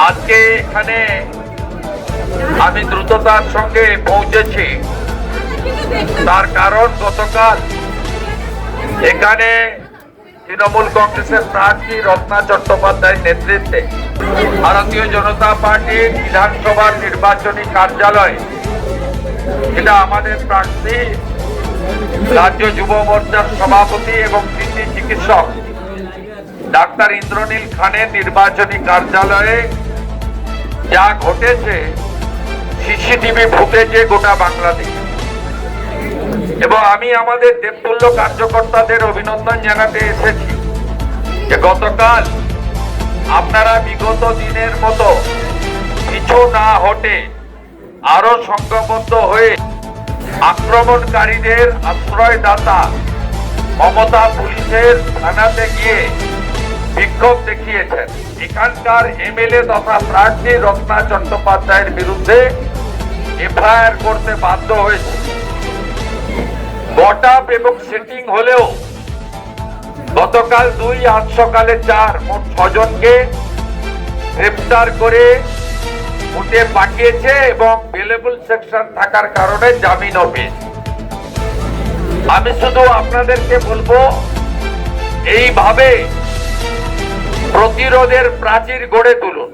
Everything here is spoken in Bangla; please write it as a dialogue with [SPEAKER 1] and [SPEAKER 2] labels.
[SPEAKER 1] আজকে এখানে আমি দ্রুততার সঙ্গে পৌঁছেছি, তার কারণ গতকাল এখানে তৃণমূল কংগ্রেসের প্রার্থী রত্না চট্টোপাধ্যায়ের নেতৃত্বে ভারতীয় জনতা পার্টির বিধানসভার নির্বাচনী কার্যালয়, এটা আমাদের প্রার্থী রাজ্য যুব মোর্চার সভাপতি এবং কৃষি চিকিৎসক ডাক্তার ইন্দ্রনীল খানের নির্বাচনী কার্যালয়ে যা ঘটেছে সিসিটিভি ফুটেজে গোটা বাংলাদেশ। এবং আমি আমাদের দেবতুল্য কার্যকর্তাদের অভিনন্দন জানাতে এসেছি যে গতকাল আপনারা বিগত দিনের মতো কিছু না হটে আরো সংঘবদ্ধ হয়ে আক্রমণকারীদের আশ্রয়দাতা মমতা পুলিশের থানাতে গিয়ে বিক্ষোভ দেখিয়েছেন। এখানকার এমএলএ তথা প্রার্থী রত্না চট্টোপাধ্যায়ের বিরুদ্ধে এফআইআর করতে বাধ্য হয়েছে। গটআপ এবং সেটিং হলেও গতকাল 2, আজ সকালে 4, মোট 6 জনকে গ্রেফতার করে কোর্টে পাঠিয়েছে এবং বেলেবল সেকশন থাকার কারণে জামিনও পেয়েছে। আমি শুধু আপনাদেরকে বলবো, এইভাবে প্রতিরোধের প্রাচীর গড়ে তুলুন।